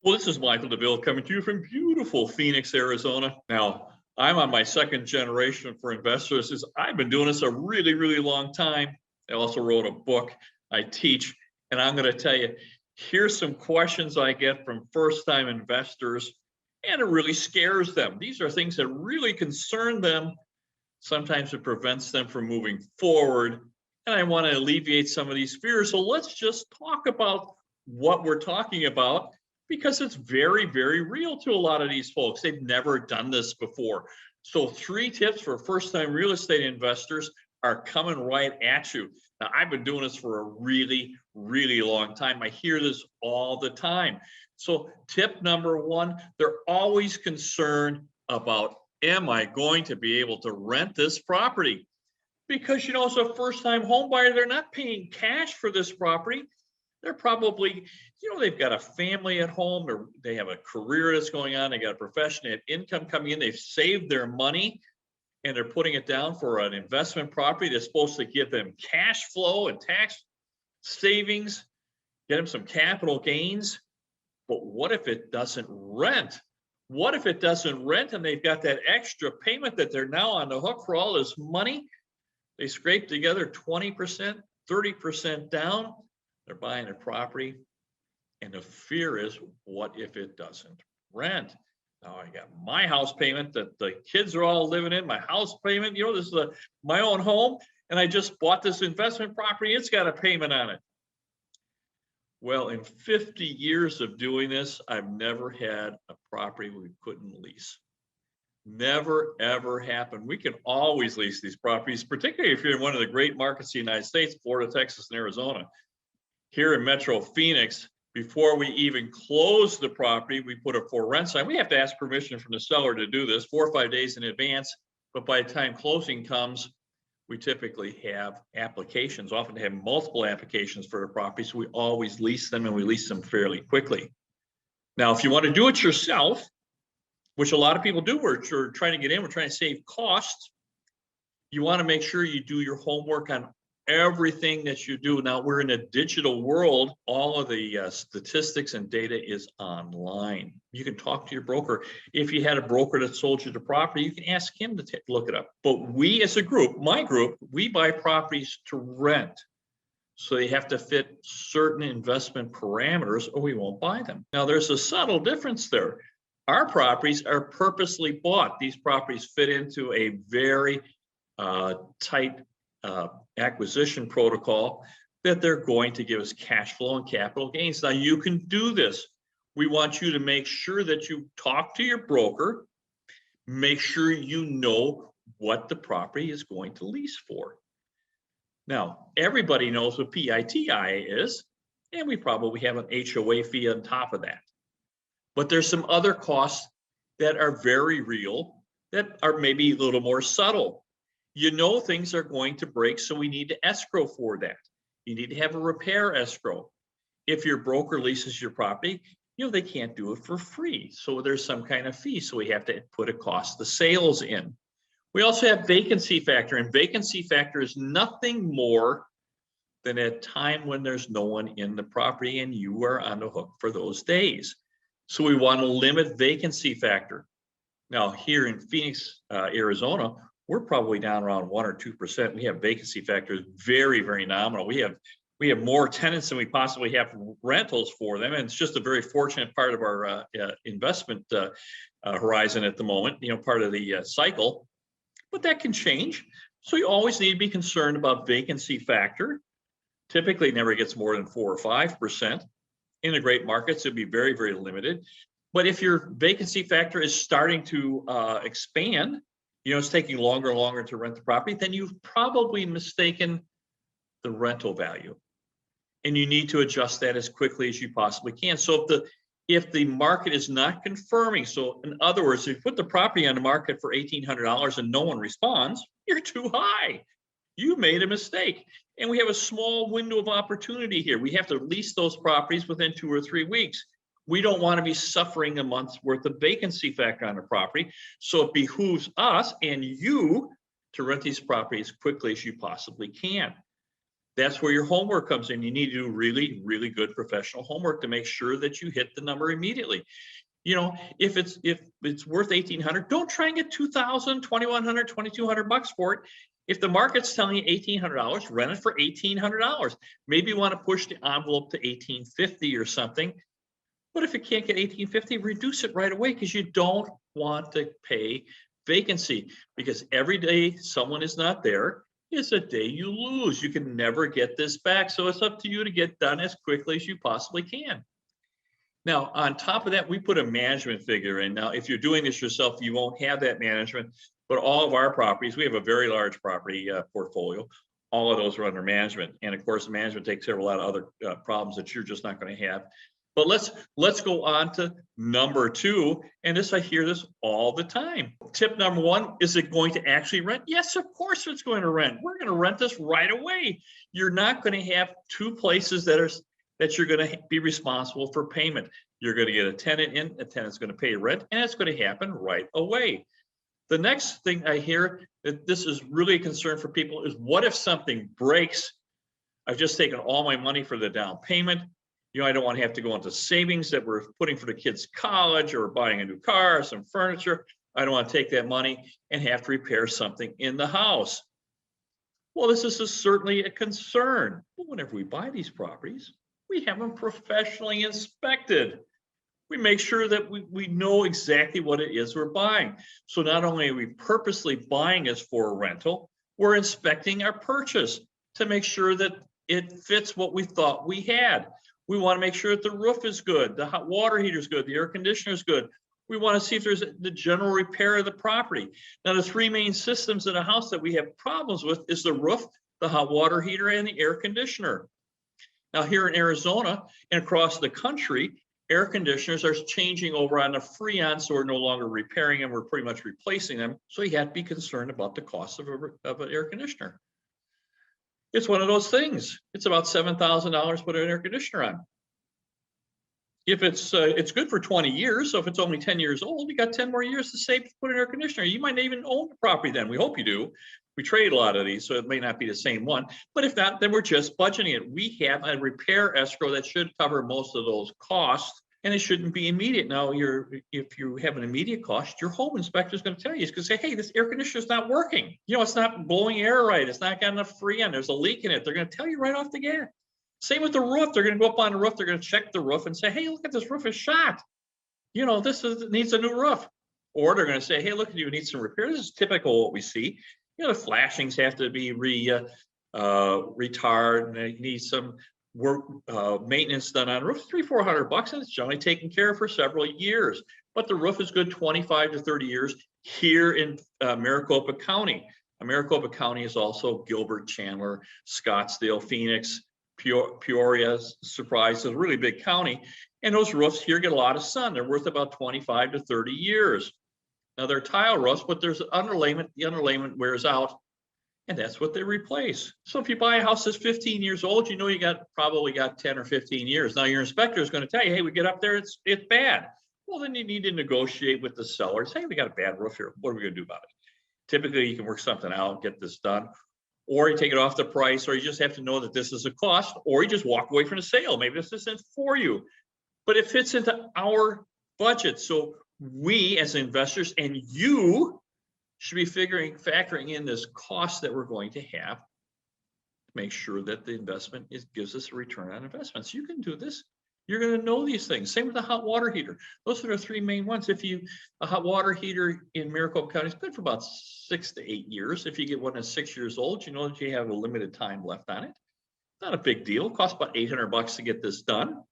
Well, this is Michael Douville coming to you from beautiful Phoenix, Arizona. Now, I'm on my second generation for investors. I've been doing this a really, really long time. I also wrote a book. I teach, and I'm going to tell you, here's some questions I get from first-time investors, and it really scares them. These are things that really concern them. Sometimes it prevents them from moving forward, and I want to alleviate some of these fears. So let's just talk about what we're talking about, because it's very, very real to a lot of these folks. They've never done this before. So 3 tips for first-time real estate investors are coming right at you. Now, I've been doing this for a really, really long time. I hear this all the time. So tip number 1, they're always concerned about, am I going to be able to rent this property? Because, as a first-time home buyer, they're not paying cash for this property. They're probably, they've got a family at home, or they have a career that's going on, they got a profession, they have income coming in, they've saved their money, and they're putting it down for an investment property that's supposed to give them cash flow and tax savings, get them some capital gains. But what if it doesn't rent? What if it doesn't rent and they've got that extra payment that they're now on the hook for all this money? They scrape together 20%, 30% down. They're buying a property, and the fear is, what if it doesn't rent? Now I got my house payment that the kids are all living in, my house payment, this is my own home, and I just bought this investment property, it's got a payment on it. Well, in 50 years of doing this, I've never had a property we couldn't lease. Never, ever happened. We can always lease these properties, particularly if you're in one of the great markets in the United States, Florida, Texas, and Arizona. Here in Metro Phoenix, before we even close the property, we put a for rent sign. We have to ask permission from the seller to do this 4 or 5 days in advance. But by the time closing comes, we typically have applications, often have multiple applications for the property. So we always lease them, and we lease them fairly quickly. Now, if you want to do it yourself, which a lot of people do, we're trying to get in, we're trying to save costs. You want to make sure you do your homework on everything that you do. Now, we're in a digital world. All of the statistics and data is online. You can talk to your broker. If you had a broker that sold you the property, you can ask him to look it up. But we as a group, my group, we buy properties to rent. So they have to fit certain investment parameters or we won't buy them. Now, there's a subtle difference there. Our properties are purposely bought. These properties fit into a very tight acquisition protocol that they're going to give us cash flow and capital gains. Now, you can do this. We want you to make sure that you talk to your broker, make sure you know what the property is going to lease for. Now, everybody knows what PITI is, and we probably have an HOA fee on top of that. But there's some other costs that are very real that are maybe a little more subtle. Things are going to break, so we need to escrow for that. You need to have a repair escrow. If your broker leases your property, they can't do it for free. So there's some kind of fee. So we have to put a cost of sales in. We also have vacancy factor, and vacancy factor is nothing more than a time when there's no one in the property and you are on the hook for those days. So we want to limit vacancy factor. Now, here in Phoenix, Arizona, we're probably down around 1 or 2%. We have vacancy factors very, very nominal. We have more tenants than we possibly have rentals for them, and it's just a very fortunate part of our investment horizon at the moment. Part of the cycle, but that can change. So you always need to be concerned about vacancy factor. Typically, it never gets more than 4 or 5%. In the great markets, it'd be very, very limited. But if your vacancy factor is starting to expand, it's taking longer and longer to rent the property, then you've probably mistaken the rental value. And you need to adjust that as quickly as you possibly can. So if the market is not confirming, so in other words, if you put the property on the market for $1,800 and no one responds, you're too high. You made a mistake. And we have a small window of opportunity here. We have to lease those properties within 2 or 3 weeks. We don't want to be suffering a month's worth of vacancy factor on a property. So it behooves us and you to rent these properties as quickly as you possibly can. That's where your homework comes in. You need to do really, really good professional homework to make sure that you hit the number immediately. You know, if it's worth 1,800, don't try and get 2,000, 2,100, 2,200 bucks for it. If the market's telling you $1,800, rent it for $1,800. Maybe you want to push the envelope to 1,850 or something. But if you can't get 1,850, reduce it right away, because you don't want to pay vacancy, because every day someone is not there is a day you lose. You can never get this back. So it's up to you to get done as quickly as you possibly can. Now, on top of that, we put a management figure in. Now, if you're doing this yourself, you won't have that management, but all of our properties, we have a very large property portfolio. All of those are under management. And of course, management takes care of a lot of other problems that you're just not going to have. But let's go on to number 2. And this, I hear this all the time. Tip number 1, is it going to actually rent? Yes, of course it's going to rent. We're going to rent this right away. You're not going to have 2 places that you're going to be responsible for payment. You're going to get a tenant in, a tenant's going to pay rent, and it's going to happen right away. The next thing I hear that this is really a concern for people is, what if something breaks? I've just taken all my money for the down payment. You know, I don't want to have to go into savings that we're putting for the kids' college or buying a new car, some furniture. I don't want to take that money and have to repair something in the house. Well, this is certainly a concern. But whenever we buy these properties, we have them professionally inspected. We make sure that we know exactly what it is we're buying. So not only are we purposely buying this for a rental, we're inspecting our purchase to make sure that it fits what we thought we had. We want to make sure that the roof is good, the hot water heater is good, the air conditioner is good. We want to see if there's the general repair of the property. Now, the 3 main systems in a house that we have problems with is the roof, the hot water heater, and the air conditioner. Now, here in Arizona and across the country, air conditioners are changing over on the Freon, so we're no longer repairing them, we're pretty much replacing them. So you have to be concerned about the cost of an air conditioner. It's one of those things. It's about $7,000 to put an air conditioner on. If it's good for 20 years, so if it's only 10 years old, you got 10 more years to save to put an air conditioner. You might not even own the property then. We hope you do. We trade a lot of these, so it may not be the same one. But if not, then we're just budgeting it. We have a repair escrow that should cover most of those costs, and it shouldn't be immediate. Now, if you have an immediate cost, your home inspector is going to tell you. He's going to say, hey, this air conditioner is not working. You know, it's not blowing air right. It's not got enough Freon. There's a leak in it. They're going to tell you right off the gate. Same with the roof. They're going to go up on the roof. They're going to check the roof and say, hey, look at this roof is shot. You know, needs a new roof. Or they're going to say, hey, look, you need some repair. This is typical what we see. You know, the flashings have to be retired, and they need some work maintenance done on the roof. $300-400, and it's generally taken care of for several years. But the roof is good 25 to 30 years here in Maricopa County. Maricopa County is also Gilbert, Chandler, Scottsdale, Phoenix, Peoria, Surprise. It's a really big county, and those roofs here get a lot of sun. They're worth about 25 to 30 years. Now, they're tile roofs, but there's underlayment. The underlayment wears out, and that's what they replace. So if you buy a house that's 15 years old, you know you probably got 10 or 15 years. Now, your inspector is going to tell you, hey, we get up there, it's bad. Well, then you need to negotiate with the sellers. Hey, we got a bad roof here. What are we going to do about it? Typically, you can work something out, get this done. Or you take it off the price, or you just have to know that this is a cost, or you just walk away from the sale. Maybe this isn't for you, but it fits into our budget. So we as investors and you should be factoring in this cost that we're going to have to make sure that the investment gives us a return on investments. You can do this. You're going to know these things. Same with the hot water heater. Those are the 3 main ones. A hot water heater in Maricopa County is good for about 6 to 8 years. If you get one that's 6 years old, you know that you have a limited time left on it. Not a big deal. It costs about $800 to get this done.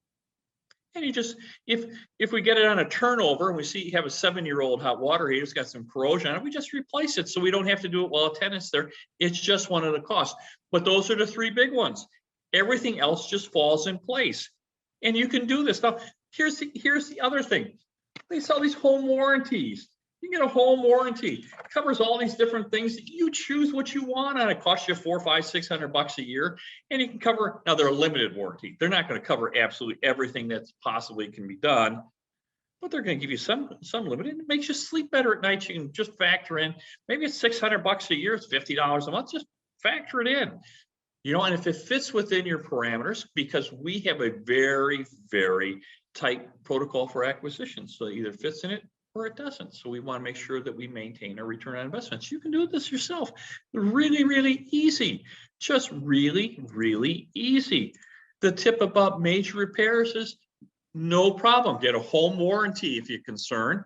And you just, if we get it on a turnover and we see you have a 7-year-old hot water heater, it's got some corrosion on it, we just replace it so we don't have to do it while a tenant's there. It's just one of the costs. But those are the 3 big ones. Everything else just falls in place. And you can do this. Now, here's the other thing. They sell these home warranties. You get a home warranty. It covers all these different things. You choose what you want on it. It costs you $400, $500, $600 a year. And you can cover, now they're a limited warranty. They're not going to cover absolutely everything that's possibly can be done, but they're going to give you some limited. It makes you sleep better at night. You can just factor in, maybe it's $600 a year. It's $50 a month. Just factor it in. And if it fits within your parameters, because we have a very, very tight protocol for acquisition. So it either fits in it or it doesn't. So we want to make sure that we maintain our return on investments. You can do this yourself. Really, really easy. Just really, really easy. The tip about major repairs is no problem. Get a home warranty if you're concerned,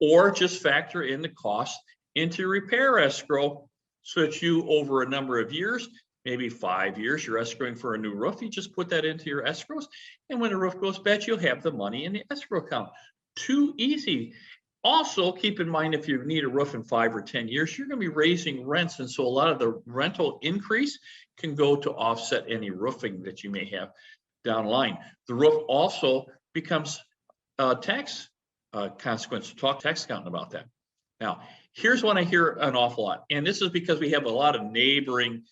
or just factor in the cost into your repair escrow so that you, over a number of years, maybe 5 years, you're escrowing for a new roof. You just put that into your escrows. And when the roof goes bad, you'll have the money in the escrow account. Too easy. Also, keep in mind, if you need a roof in 5 or 10 years, you're going to be raising rents. And so a lot of the rental increase can go to offset any roofing that you may have down the line. The roof also becomes a tax consequence. Talk to tax accountant about that. Now, here's one I hear an awful lot. And this is because we have a lot of neighboring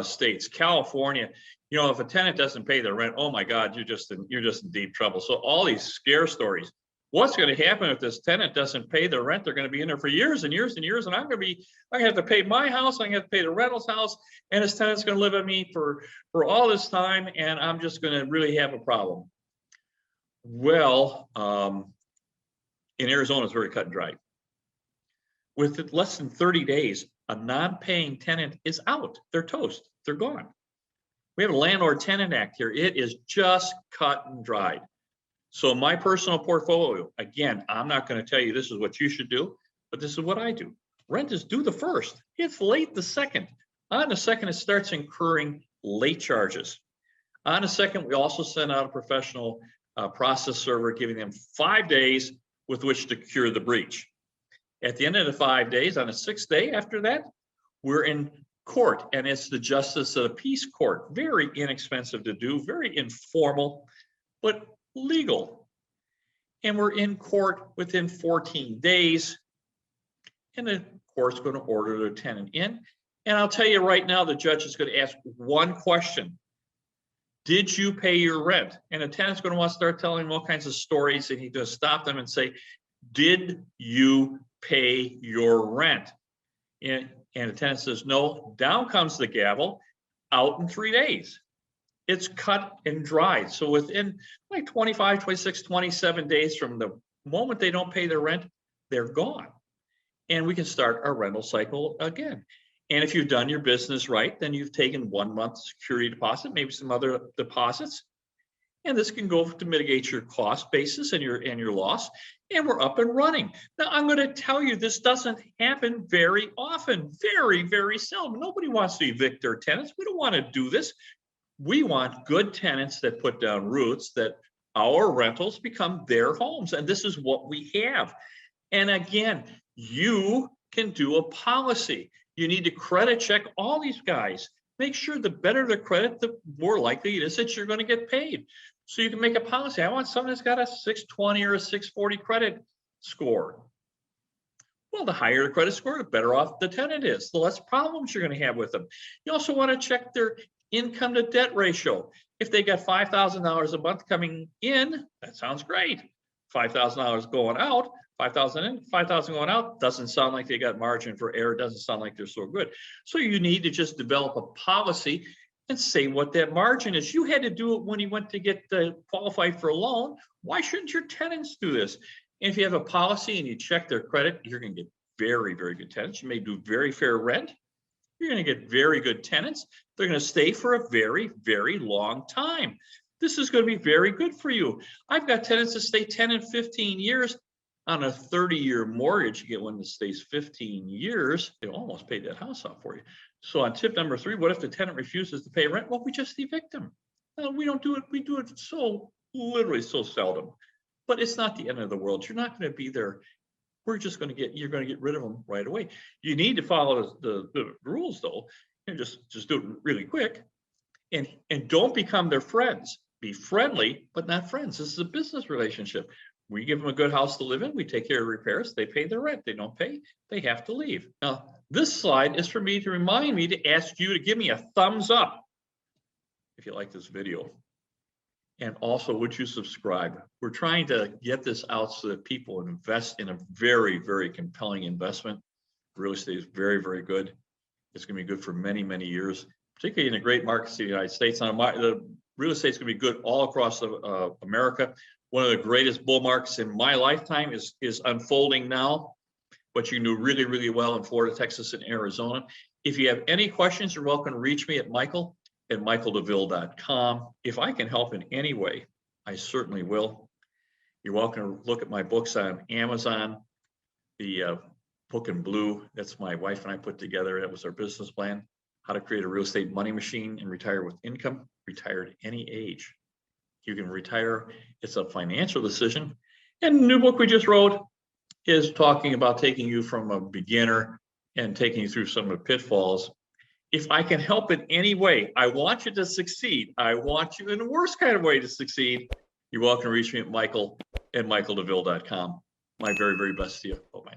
states. California, if a tenant doesn't pay their rent, oh my God, you're just in deep trouble. So all these scare stories. What's going to happen if this tenant doesn't pay their rent? They're going to be in there for years and years and years, and I'm going to have to pay my house. I'm going to have to pay the rental's house, and this tenant's going to live with me for all this time, and I'm just going to really have a problem. Well, in Arizona, it's very cut and dry. With less than 30 days, a non-paying tenant is out. They're toast. They're gone. We have a landlord-tenant act here. It is just cut and dried. So my personal portfolio, again, I'm not going to tell you this is what you should do, but this is what I do. Rent is due the 1st. It's late the 2nd. On the 2nd, it starts incurring late charges. On the 2nd, we also send out a professional process server, giving them 5 days with which to cure the breach. At the end of the 5 days, on the 6th day after that, we're in court, and it's the Justice of the Peace Court. Very inexpensive to do, very informal, but legal. And we're in court within 14 days, and the court's going to order the tenant in. And I'll tell you right now, the judge is going to ask one question. Did you pay your rent? And the tenant's going to want to start telling him all kinds of stories, and he's going to stop them and say, did you pay your rent? And the tenant says, no. Down comes the gavel, out in 3 days. It's cut and dried. So within like 25, 26, 27 days from the moment they don't pay their rent, they're gone. And we can start our rental cycle again. And if you've done your business right, then you've taken 1 month security deposit, maybe some other deposits. And this can go to mitigate your cost basis and your loss. And we're up and running. Now, I'm going to tell you, this doesn't happen very often, very, very seldom. Nobody wants to evict their tenants. We don't want to do this. We want good tenants that put down roots, that our rentals become their homes. And this is what we have. And again, you can do a policy. You need to credit check all these guys. Make sure the better the credit, the more likely it is that you're going to get paid. So you can make a policy. I want someone that's got a 620 or a 640 credit score. Well, the higher the credit score, the better off the tenant is, the less problems you're going to have with them. You also want to check their income to debt ratio. If they got $5,000 a month coming in, that sounds great. $5,000 going out, 5,000 in, 5,000 going out, doesn't sound like they got margin for error, doesn't sound like they're so good. So you need to just develop a policy and say what that margin is. You had to do it when you went to get qualified for a loan. Why shouldn't your tenants do this? And if you have a policy and you check their credit, you're going to get very, very good tenants. You may do very fair rent. You're going to get very good tenants. They're going to stay for a very, very long time. This is going to be very good for you. I've got tenants that stay 10 and 15 years on a 30-year mortgage. You get one that stays 15 years, they almost paid that house off for you. So on tip number 3, what if the tenant refuses to pay rent? Well, we just evict them. No, we don't do it. We do it so literally so seldom, but it's not the end of the world. You're not going to be there. You're going to get rid of them right away. You need to follow the rules though, and just do it really quick, and don't become their friends. Be friendly, but not friends. This is a business relationship. We give them a good house to live in. We take care of repairs. They pay their rent. They don't pay, they have to leave. Now, this slide is for me to remind me to ask you to give me a thumbs up if you like this video. And also, would you subscribe? We're trying to get this out so that people invest in a very, very compelling investment. Real estate is very, very good. It's going to be good for many, many years. particularly in the great markets of the United States. Now, the real estate's going to be good all across America. One of the greatest bull markets in my lifetime is unfolding now, but you knew really, really well in Florida, Texas, and Arizona. If you have any questions, you're welcome to reach me at michael@michaeldouville.com. If I can help in any way, I certainly will. You're welcome to look at my books on Amazon. The book in blue, that's my wife and I put together. That was our business plan. How to create a real estate money machine and retire with income, retire at any age. You can retire. It's a financial decision. And the new book we just wrote is talking about taking you from a beginner and taking you through some of the pitfalls. If I can help in any way, I want you to succeed. I want you in the worst kind of way to succeed. You're welcome to reach me at michael@michaeldouville.com. My very, very best to you. Bye-bye.